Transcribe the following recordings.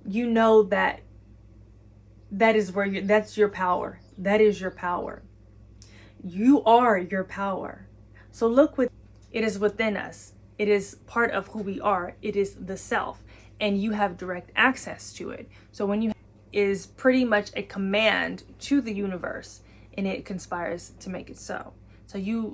you know that is where that's your power. That is your power. You are your power. So look, it is within us. It is part of who we are. It is the self, and you have direct access to it. So when you is pretty much a command to the universe, and it conspires to make it so. So you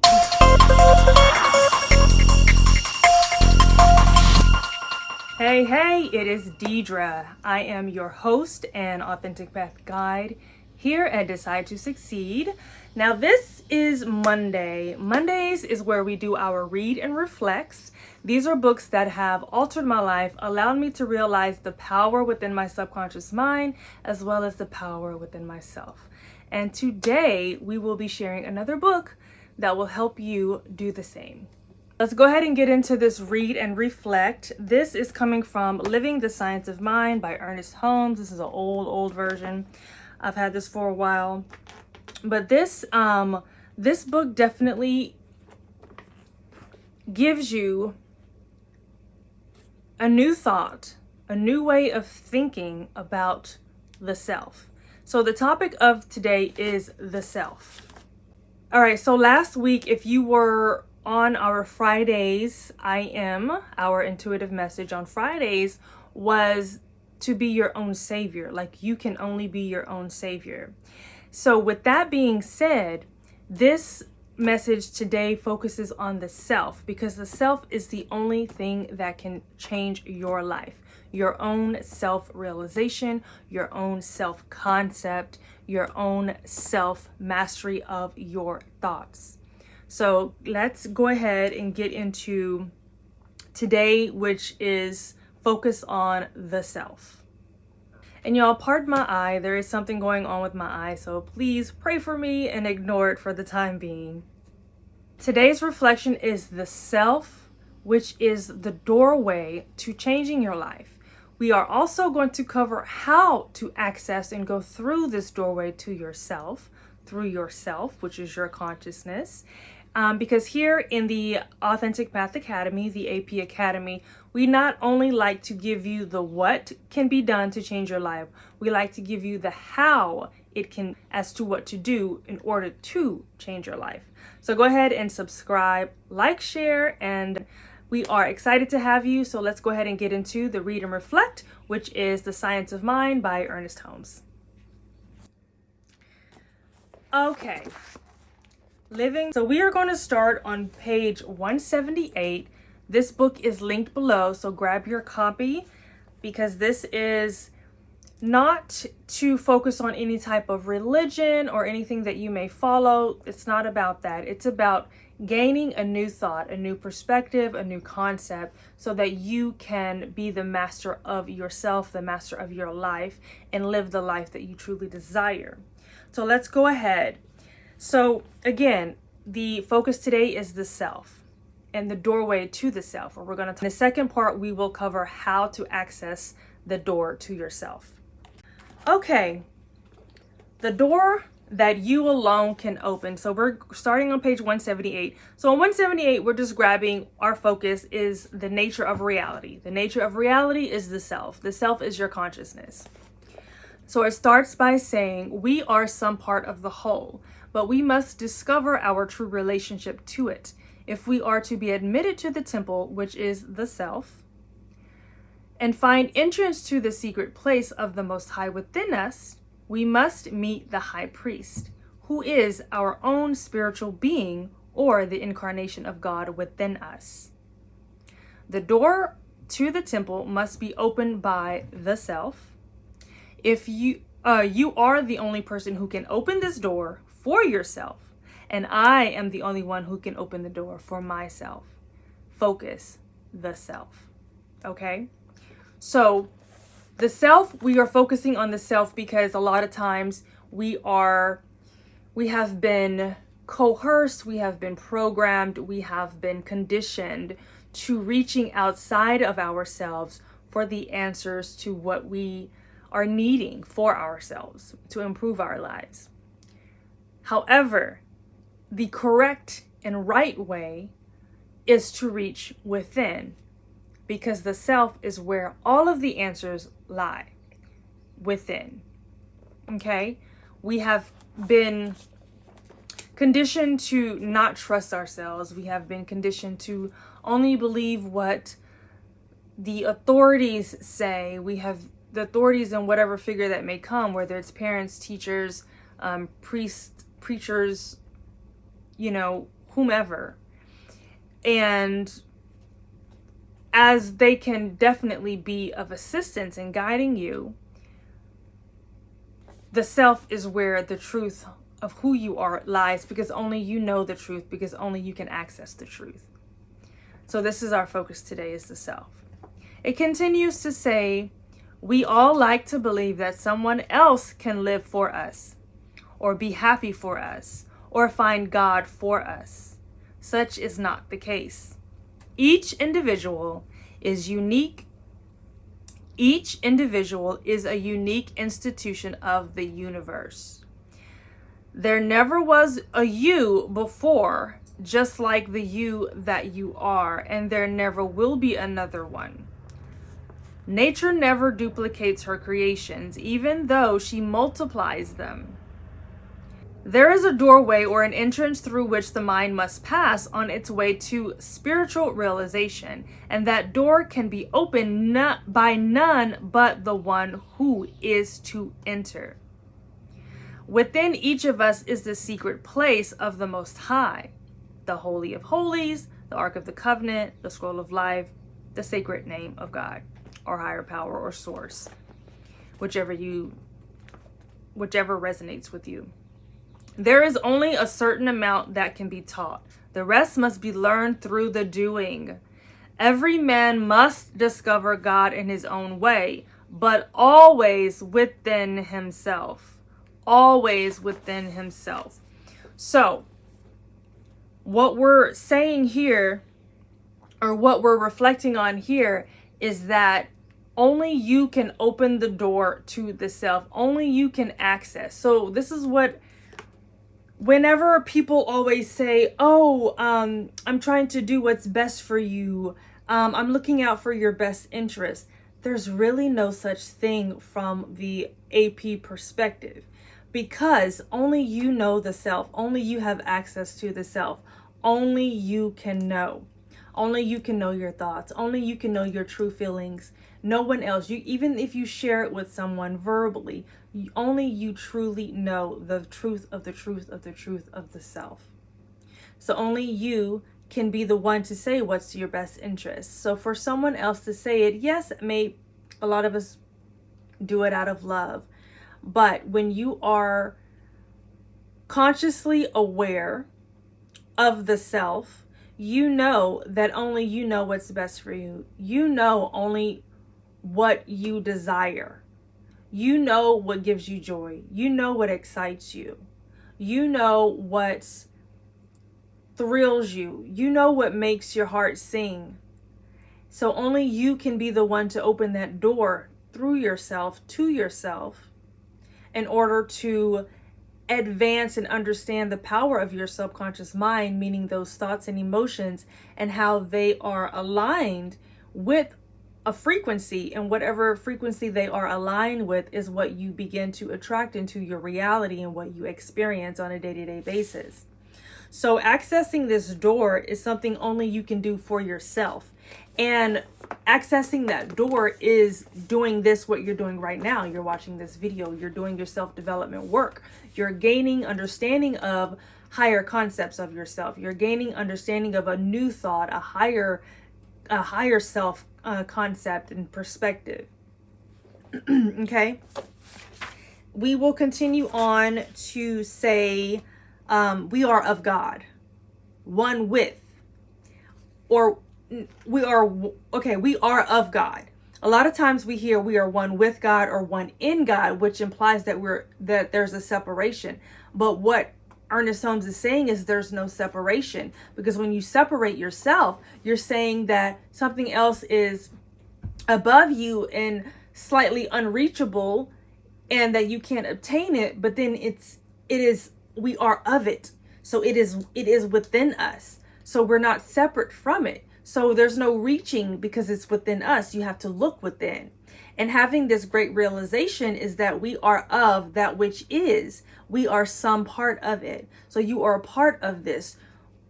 Hey, it is Deidre. I am your host and Authentic Path Guide here at Decide to Succeed. Now, this is Monday. Mondays is where we do our read and reflects. These are books that have altered my life, allowed me to realize the power within my subconscious mind, as well as the power within myself. And today we will be sharing another book that will help you do the same. Let's go ahead and get into this read and reflect. This is coming from Living the Science of Mind by Ernest Holmes. This is an old version. I've had this for a while. But this book definitely gives you a new thought, a new way of thinking about the self. So the topic of today is the self. All right, so last week, if you were on our Fridays, our intuitive message on Fridays was to be your own savior. Like, you can only be your own savior. So with that being said, this message today focuses on the self, because the self is the only thing that can change your life. Your own self-realization, your own self-concept, your own self-mastery of your thoughts. So let's go ahead and get into today, which is focus on the self. And y'all, pardon my eye. There is something going on with my eye, so please pray for me and ignore it for the time being. Today's reflection is the self, which is the doorway to changing your life. We are also going to cover how to access and go through this doorway to yourself, through yourself, which is your consciousness. Because here in the Authentic Path Academy, the AP Academy, we not only like to give you the what can be done to change your life, we like to give you the how it can, as to what to do in order to change your life. So go ahead and subscribe, like, share, and we are excited to have you. So let's go ahead and get into the read and reflect, which is The Science of Mind by Ernest Holmes. Okay. So we are going to start on page 178. This book is linked below, so grab your copy, because this is not to focus on any type of religion or anything that you may follow. It's not about that. It's about gaining a new thought, a new perspective, a new concept, so that you can be the master of yourself, the master of your life, and live the life that you truly desire. So let's go ahead. So again, the focus today is the self and the doorway to the self. In the second part, we will cover how to access the door to yourself. Okay, the door that you alone can open. So we're starting on page 178. So on 178, we're just grabbing our focus is the nature of reality. The nature of reality is the self. The self is your consciousness. So it starts by saying we are some part of the whole, but we must discover our true relationship to it. If we are to be admitted to the temple, which is the self, and find entrance to the secret place of the Most High within us, we must meet the high priest, who is our own spiritual being, or the incarnation of God within us. The door to the temple must be opened by the self. If you are the only person who can open this door for yourself, and I am the only one who can open the door for myself. Focus the self. Okay? So the self, we are focusing on the self because a lot of times we have been coerced, we have been programmed, we have been conditioned to reaching outside of ourselves for the answers to what we are needing for ourselves to improve our lives. However, the correct and right way is to reach within, because the self is where all of the answers lie. within. Okay? We have been conditioned to not trust ourselves. We have been conditioned to only believe what the authorities say. We have the authorities in whatever figure that may come, whether it's parents, teachers, priests, preachers, whomever. And as they can definitely be of assistance in guiding you, the self is where the truth of who you are lies, because only you know the truth, because only you can access the truth. So this is our focus today, is the self. It continues to say, we all like to believe that someone else can live for us, or be happy for us, or find God for us. Such is not the case. Each individual is unique. Each individual is a unique institution of the universe. There never was a you before, just like the you that you are, and there never will be another one. Nature never duplicates her creations, even though she multiplies them. There is a doorway or an entrance through which the mind must pass on its way to spiritual realization, and that door can be opened by none but the one who is to enter. Within each of us is the secret place of the Most High, the Holy of Holies, the Ark of the Covenant, the Scroll of Life, the sacred name of God, or higher power, or source, whichever resonates with you. There is only a certain amount that can be taught. The rest must be learned through the doing. Every man must discover God in his own way, but always within himself. Always within himself. So, what we're saying here, or what we're reflecting on here, is that only you can open the door to the self. Only you can access. So this is what, whenever people always say, I'm trying to do what's best for you, I'm looking out for your best interest, there's really no such thing from the AP perspective, because only you know the self. Only you have access to the self. Only you can know. Only you can know your thoughts. Only you can know your true feelings. No one else. Even if you share it with someone verbally, only you truly know the truth of the truth of the truth of the self. So only you can be the one to say what's to your best interest. So for someone else to say it, yes, a lot of us do it out of love. But when you are consciously aware of the self, you know that only you know what's best for you. You know only what you desire. You know what gives you joy. You know what excites you. You know what thrills you. You know what makes your heart sing. So only you can be the one to open that door through yourself to yourself in order to advance and understand the power of your subconscious mind, meaning those thoughts and emotions, and how they are aligned with a frequency, and whatever frequency they are aligned with is what you begin to attract into your reality and what you experience on a day-to-day basis. So accessing this door is something only you can do for yourself. And accessing that door is doing what you're doing right now. You're watching this video. You're doing your self-development work. You're gaining understanding of higher concepts of yourself. You're gaining understanding of a new thought, a higher self concept and perspective. Okay. We will continue on to say, we are of God, one with, or we are of God. A lot of times we hear we are one with God or one in God, which implies that there's a separation. But what Ernest Holmes is saying is there's no separation, because when you separate yourself, you're saying that something else is above you and slightly unreachable, and that you can't obtain it. But then we are of it. So it is within us. So we're not separate from it. So there's no reaching because it's within us. You have to look within. And having this great realization is that we are of that which is. We are some part of it. So you are a part of this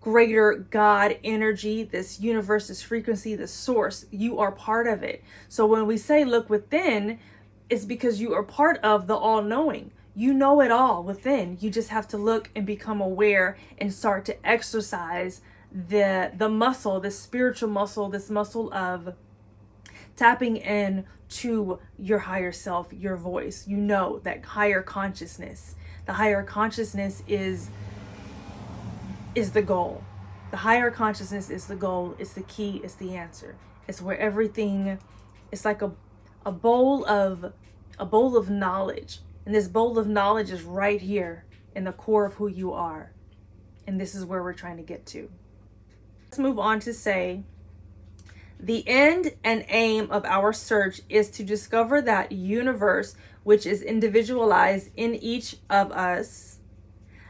greater God energy, this universe, this frequency, this source. You are part of it. So when we say look within, it's because you are part of the all-knowing. You know it all within. You just have to look and become aware and start to exercise the muscle, this spiritual muscle, this muscle of tapping in to your higher self, your voice. You know that higher consciousness. The higher consciousness is the goal. The higher consciousness is the goal. It's the key. It's the answer. It's where everything. It's like a bowl of knowledge, and this bowl of knowledge is right here in the core of who you are, and this is where we're trying to get to. Let's move on to say, the end and aim of our search is to discover that universe which is individualized in each of us,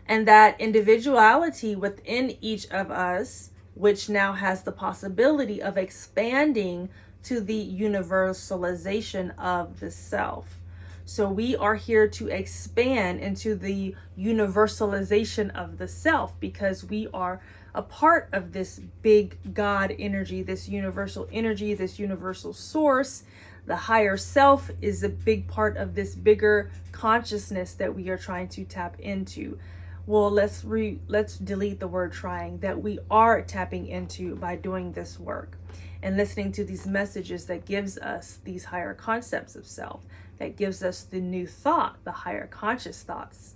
and that individuality within each of us, which now has the possibility of expanding to the universalization of the self. So we are here to expand into the universalization of the self, because we are a part of this big God energy, this universal energy, this universal source. The higher self is a big part of this bigger consciousness that we are trying to tap into. Well, let's delete the word trying, that we are tapping into by doing this work and listening to these messages that gives us these higher concepts of self, that gives us the new thought, the higher conscious thoughts,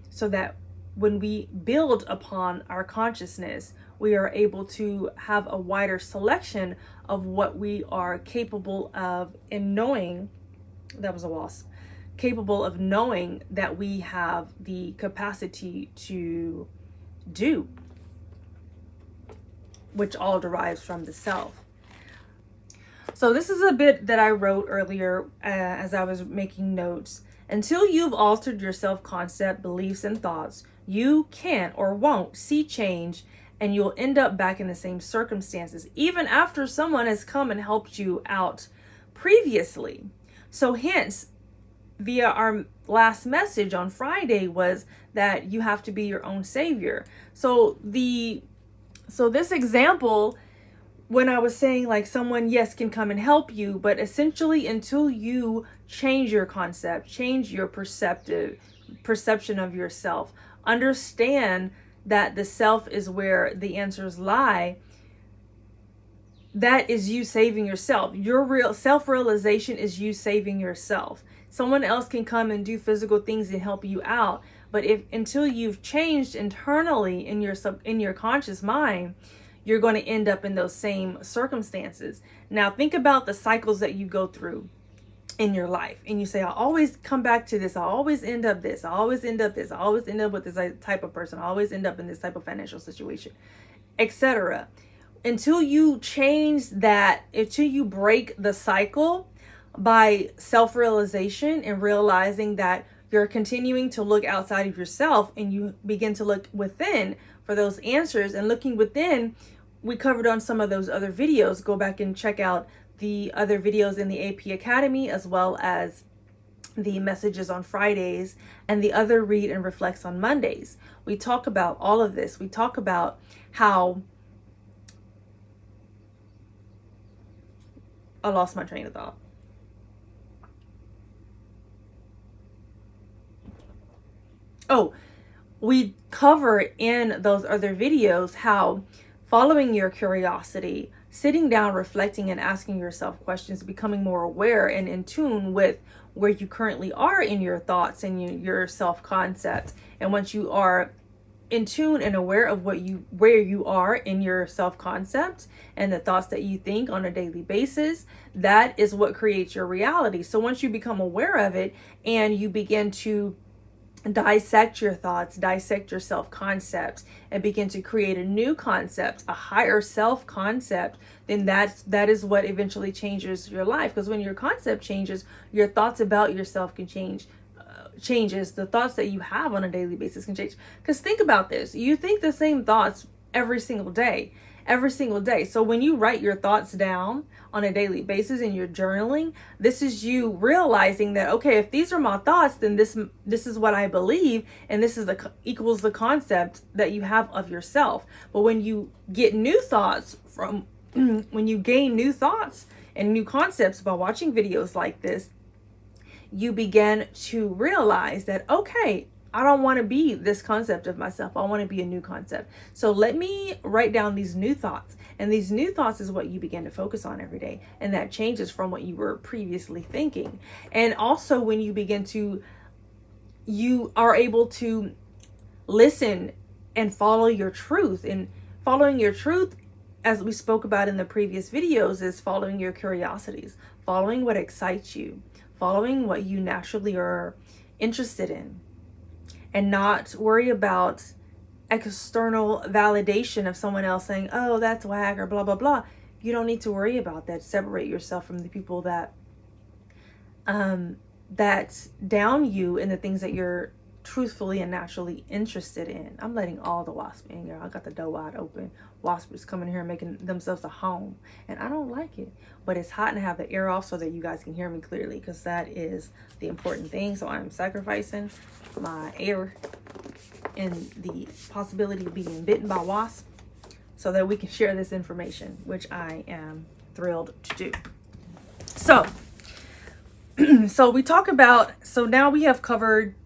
so that when we build upon our consciousness, we are able to have a wider selection of what we are capable of in knowing. That was a wasp. Capable of knowing that we have the capacity to do, which all derives from the self. So this is a bit that I wrote earlier as I was making notes. Until you've altered your self-concept, beliefs, and thoughts, you can't or won't see change, and you'll end up back in the same circumstances, even after someone has come and helped you out previously. So hence, via our last message on Friday was that you have to be your own savior. So this example, when I was saying like someone, yes, can come and help you, but essentially until you change your concept, change your perception of yourself, understand that the self is where the answers lie, that is you saving yourself. Your real self-realization is you saving yourself. Someone else can come and do physical things and help you out, but until you've changed internally in your conscious mind, you're going to end up in those same circumstances. Now think about the cycles that you go through in your life, and you say, I always come back to this, I always end up this, I always end up this, I always end up with this type of person, I always end up in this type of financial situation, etc. Until you change that, until you break the cycle by self-realization and realizing that you're continuing to look outside of yourself and you begin to look within for those answers. And looking within, we covered on some of those other videos. Go back and check out the other videos in the AP Academy, as well as the messages on Fridays and the other read and reflects on Mondays. We talk about all of this. We talk about how I lost my train of thought. Oh, we cover in those other videos how following your curiosity, sitting down, reflecting, and asking yourself questions, becoming more aware and in tune with where you currently are in your thoughts and your self-concept. And once you are in tune and aware of where you are in your self-concept and the thoughts that you think on a daily basis, that is what creates your reality. So once you become aware of it and you begin to dissect your thoughts, dissect your self-concepts, and begin to create a new concept, a higher self-concept, then that is what eventually changes your life. Because when your concept changes, your thoughts about yourself can changes. The thoughts that you have on a daily basis can change. Because think about this, you think the same thoughts every single day, every single day. So when you write your thoughts down on a daily basis and you're journaling, this is you realizing that, okay, if these are my thoughts, then this is what I believe, and this is equals the concept that you have of yourself. But when you get new thoughts from when you gain new thoughts and new concepts by watching videos like this, you begin to realize that, okay, I don't want to be this concept of myself. I want to be a new concept. So let me write down these new thoughts. And these new thoughts is what you begin to focus on every day. And that changes from what you were previously thinking. And also when you are able to listen and follow your truth. And following your truth, as we spoke about in the previous videos, is following your curiosities, following what excites you, following what you naturally are interested in, and not worry about external validation of someone else saying, oh, that's whack or blah, blah, blah. You don't need to worry about that. Separate yourself from the people that down you in the things that you're truthfully and naturally interested in. I'm letting all the wasps in here. I got the door wide open. Wasps coming here and making themselves a home, and I don't like it. But it's hot and I have the air off so that you guys can hear me clearly, because that is the important thing. So I'm sacrificing my air and the possibility of being bitten by wasps so that we can share this information, which I am thrilled to do. So we talk about, so now we have covered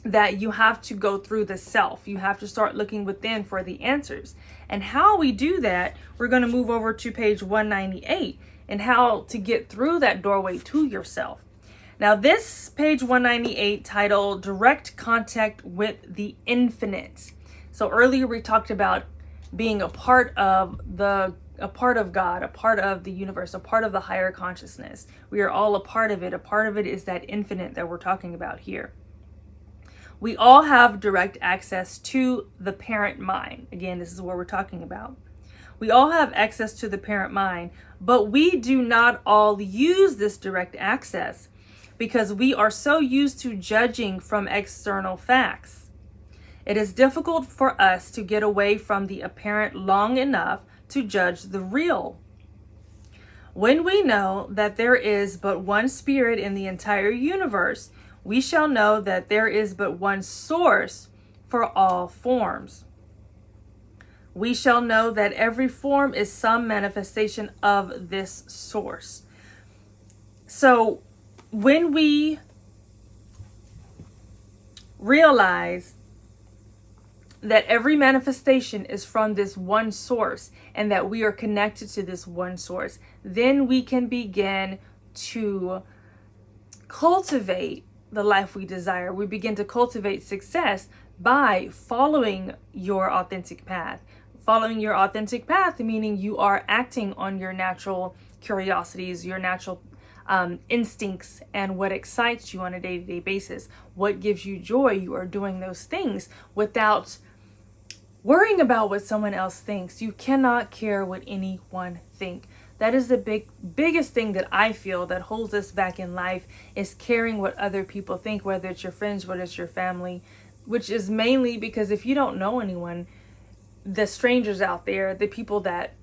that you have to go through the self. You have to start looking within for the answers. And how we do that, we're going to move over to page 198 and how to get through that doorway to yourself. Now this page 198 titled Direct Contact with the Infinite. So earlier we talked about being a part of God, a part of the universe, a part of the higher consciousness. We are all a part of it. A part of it is that infinite that we're talking about here. We all have direct access to the parent mind. Again, this is what we're talking about. We all have access to the parent mind, but we do not all use this direct access because we are so used to judging from external facts. It is difficult for us to get away from the apparent long enough to judge the real. When we know that there is but one spirit in the entire universe, we shall know that there is but one source for all forms. We shall know that every form is some manifestation of this source. So when we realize that every manifestation is from this one source and that we are connected to this one source, then we can begin to cultivate the life we desire. We begin to cultivate success by following your authentic path. Following your authentic path, meaning you are acting on your natural curiosities, your natural instincts, and what excites you on a day-to-day basis. What gives you joy, you are doing those things without worrying about what someone else thinks. You cannot care what anyone thinks. That is the biggest thing that I feel that holds us back in life, is caring what other people think, whether it's your friends, whether it's your family, which is mainly because if you don't know anyone, the strangers out there, the people that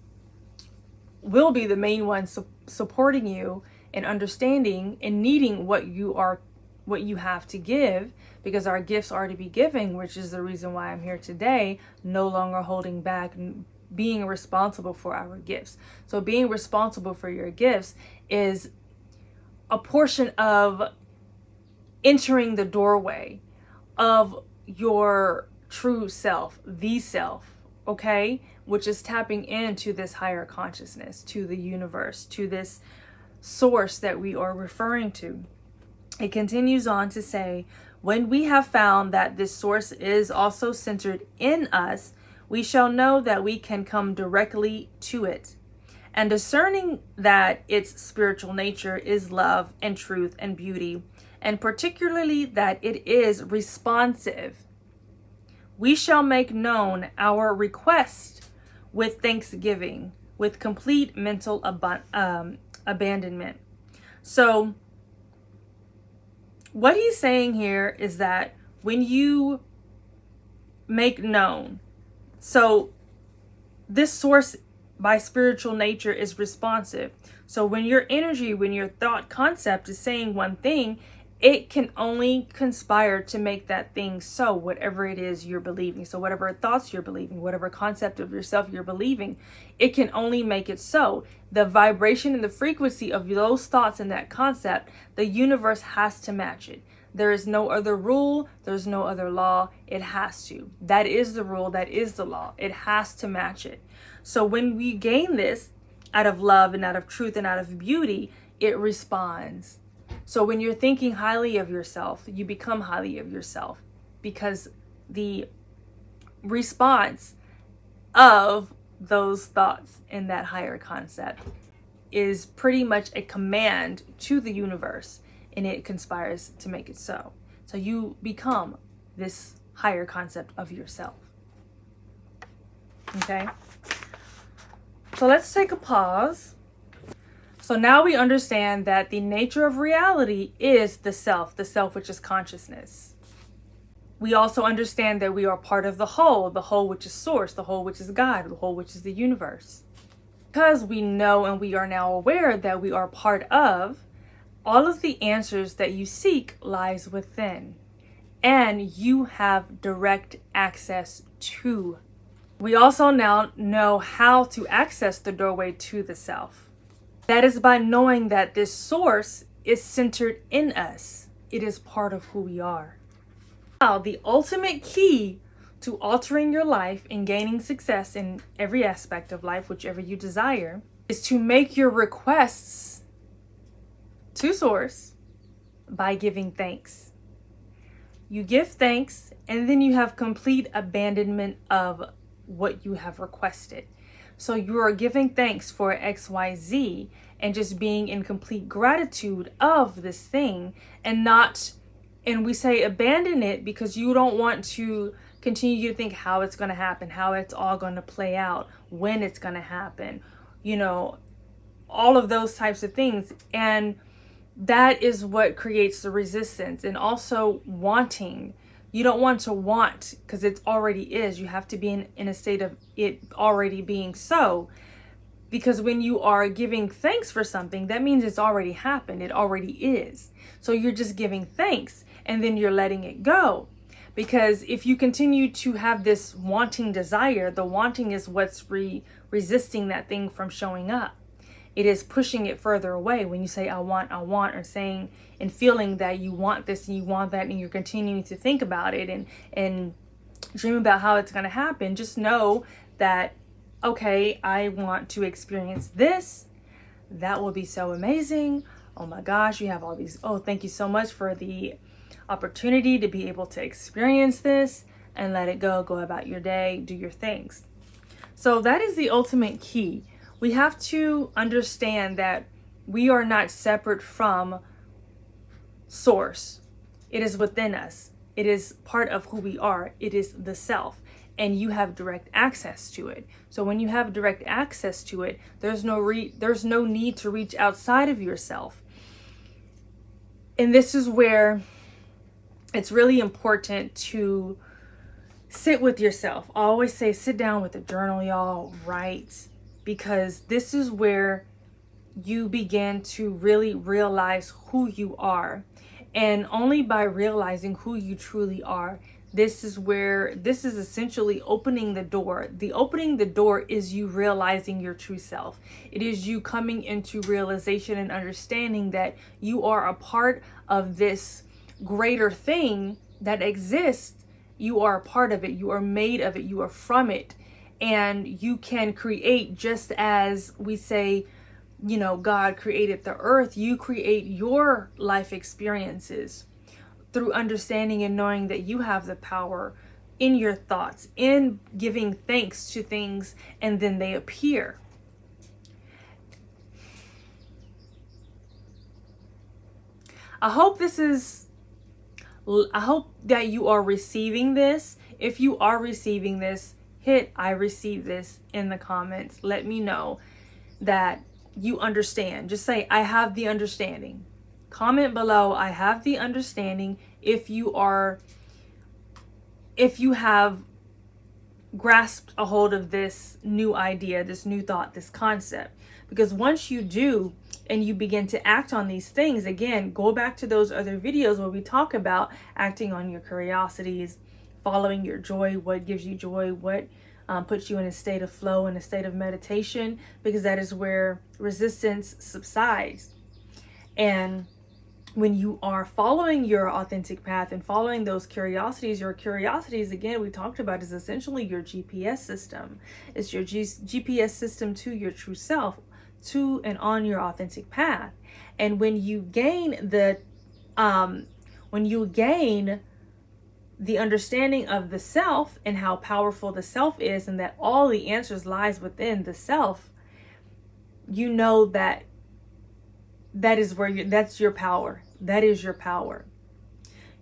will be the main ones supporting you and understanding and needing what you have to give, because our gifts are to be given, which is the reason why I'm here today, no longer holding back, being responsible for our gifts. So being responsible for your gifts is a portion of entering the doorway of your true self, the self, okay? Which is tapping into this higher consciousness, to the universe, to this source that we are referring to. It continues on to say, when we have found that this source is also centered in us, we shall know that we can come directly to it. And discerning that its spiritual nature is love and truth and beauty, and particularly that it is responsive, we shall make known our request with thanksgiving, with complete mental abandonment. So what he's saying here is that when you make known, so this source by spiritual nature is responsive. So when your energy, when your thought concept is saying one thing, it can only conspire to make that thing so, whatever it is you're believing. So whatever thoughts you're believing, whatever concept of yourself you're believing, it can only make it so. The vibration and the frequency of those thoughts and that concept, the universe has to match it. There is no other rule. There's no other law. It has to. That is the rule. That is the law. It has to match it. So when we gain this out of love and out of truth and out of beauty, it responds. So when you're thinking highly of yourself, you become highly of yourself, because the response of those thoughts in that higher concept is pretty much a command to the universe, and it conspires to make it so. So you become this higher concept of yourself. Okay? So let's take a pause. So now we understand that the nature of reality is the self which is consciousness. We also understand that we are part of the whole which is source, the whole which is God, the whole which is the universe. Because we know and we are now aware that we are part of, all of the answers that you seek lies within, and you have direct access to. We also now know how to access the doorway to the self. That is by knowing that this source is centered in us. It is part of who we are. Now, the ultimate key to altering your life and gaining success in every aspect of life, whichever you desire, is to make your requests to Source by giving thanks. You give thanks, and then you have complete abandonment of what you have requested. So you are giving thanks for XYZ and just being in complete gratitude of this thing, and we say abandon it because you don't want to continue to think how it's going to happen, how it's all going to play out, when it's going to happen, all of those types of things. And that is what creates the resistance. And also wanting. You don't want to want because it already is. You have to be in a state of it already being so. Because when you are giving thanks for something, that means it's already happened. It already is. So you're just giving thanks and then you're letting it go. Because if you continue to have this wanting desire, the wanting is what's resisting that thing from showing up. It is pushing it further away. When you say, I want, or saying and feeling that you want this and you want that, and you're continuing to think about it and dream about how it's going to happen, just know that, okay, I want to experience this. That will be so amazing. Oh my gosh, you have all these. Oh, thank you so much for the opportunity to be able to experience this, and let it go about your day, do your things. So that is the ultimate key. We have to understand that we are not separate from Source. It is within us. It is part of who we are. It is the self, and you have direct access to it. So when you have direct access to it, there's no need to reach outside of yourself. And this is where it's really important to sit with yourself. I always say sit down with a journal, y'all, write. Because this is where you begin to really realize who you are. And only by realizing who you truly are, this is essentially opening the door. The opening the door is you realizing your true self. It is you coming into realization and understanding that you are a part of this greater thing that exists. You are a part of it. You are made of it. You are from it. And you can create, just as we say, God created the earth. You create your life experiences through understanding and knowing that you have the power in your thoughts, in giving thanks to things, and then they appear. I hope that you are receiving this. If you are receiving this, hit I receive this in the comments. Let me know that you understand. Just say, I have the understanding. Comment below, I have the understanding, if you have grasped a hold of this new idea, this new thought, this concept. Because once you do, and you begin to act on these things, again, go back to those other videos where we talk about acting on your curiosities, following your joy, what gives you joy, what puts you in a state of flow, in a state of meditation, because that is where resistance subsides. And when you are following your authentic path and following those curiosities, your curiosities, again, we talked about, is essentially your GPS system. It's your GPS system to your true self, to and on your authentic path. And when you gain the understanding of the self and how powerful the self is, and that all the answers lies within the self, you know that is where that's your power. That is your power.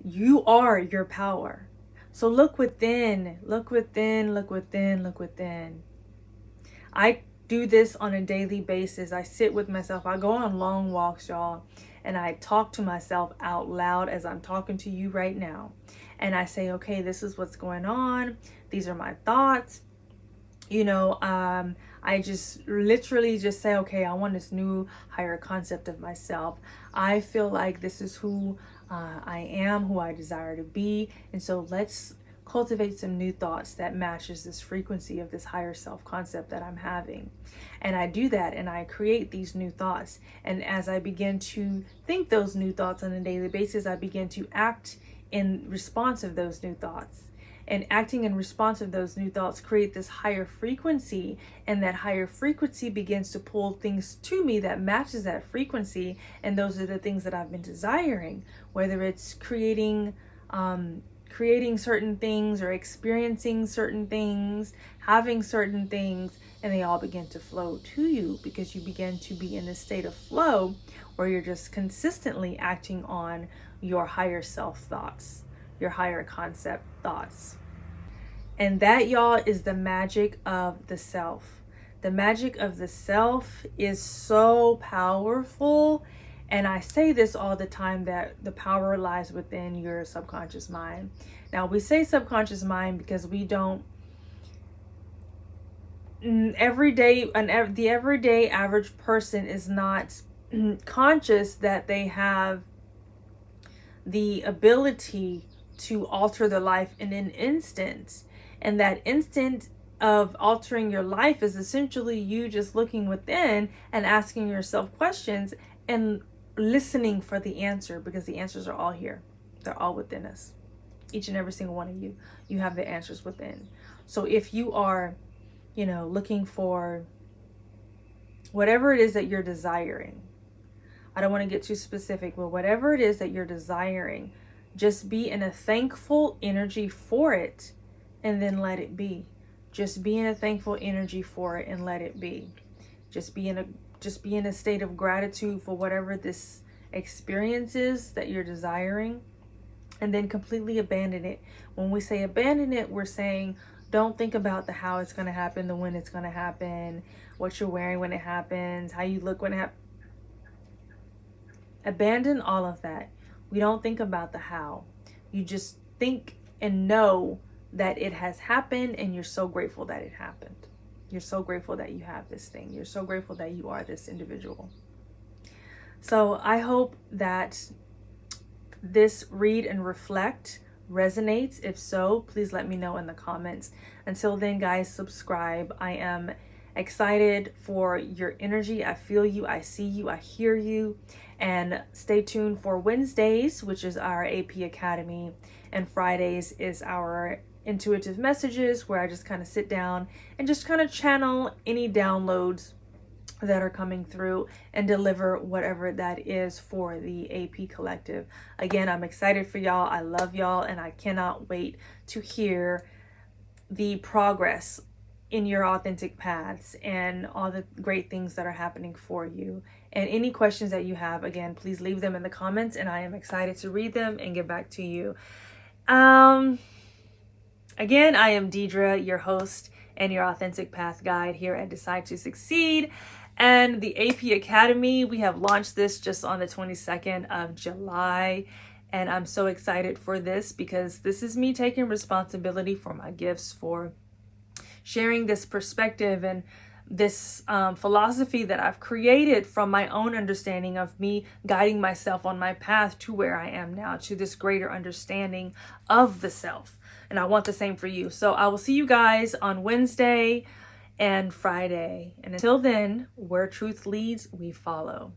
You are your power. So look within, look within, look within, look within. I do this on a daily basis. I sit with myself. I go on long walks, y'all, and I talk to myself out loud as I'm talking to you right now. And I say, okay, this is what's going on. These are my thoughts. I just literally just say, okay, I want this new higher concept of myself. I feel like this is who I am, who I desire to be. And so let's cultivate some new thoughts that matches this frequency of this higher self concept that I'm having. And I do that, and I create these new thoughts. And as I begin to think those new thoughts on a daily basis, I begin to act in response of those new thoughts. And acting in response of those new thoughts create this higher frequency, and that higher frequency begins to pull things to me that matches that frequency. And those are the things that I've been desiring, whether it's creating certain things or experiencing certain things, having certain things, and they all begin to flow to you because you begin to be in a state of flow where you're just consistently acting on your higher self thoughts, your higher concept thoughts. And that, y'all, is the magic of the self. The magic of the self is so powerful. And I say this all the time, that the power lies within your subconscious mind. Now, we say subconscious mind because we don't, the everyday average person is not conscious that they have the ability to alter their life in an instant. And that instant of altering your life is essentially you just looking within and asking yourself questions and listening for the answer, because the answers are all here. They're all within us. Each and every single one of you. You have the answers within. So if you are, looking for whatever it is that you're desiring, I don't want to get too specific, but whatever it is that you're desiring, just be in a thankful energy for it, and then let it be. Just be in a thankful energy for it and let it be. Just be in a state of gratitude for whatever this experience is that you're desiring, and then completely abandon it. When we say abandon it, we're saying don't think about the how it's going to happen, the when it's going to happen, what you're wearing when it happens, how you look when it happens. Abandon all of that. We don't think about the how. You just think and know that it has happened, and you're so grateful that it happened. You're so grateful that you have this thing. You're so grateful that you are this individual. So I hope that this read and reflect resonates. If so, please let me know in the comments. Until then, guys, subscribe. I am excited for your energy. I feel you. I see you. I hear you. And stay tuned for Wednesdays, which is our AP Academy, and Fridays is our intuitive messages, where I just kind of sit down and just kind of channel any downloads that are coming through and deliver whatever that is for the AP Collective. Again, I'm excited for y'all. I love y'all, and I cannot wait to hear the progress in your authentic paths and all the great things that are happening for you. And any questions that you have, again, please leave them in the comments, and I am excited to read them and get back to you. Again, I am Deidre, your host and your authentic path guide here at Decide to Succeed. And the AP Academy, we have launched this just on the 22nd of July. And I'm so excited for this, because this is me taking responsibility for my gifts, for sharing this perspective and this philosophy that I've created from my own understanding of me guiding myself on my path to where I am now, to this greater understanding of the self. And I want the same for you. So I will see you guys on Wednesday and Friday. And until then, where truth leads, we follow.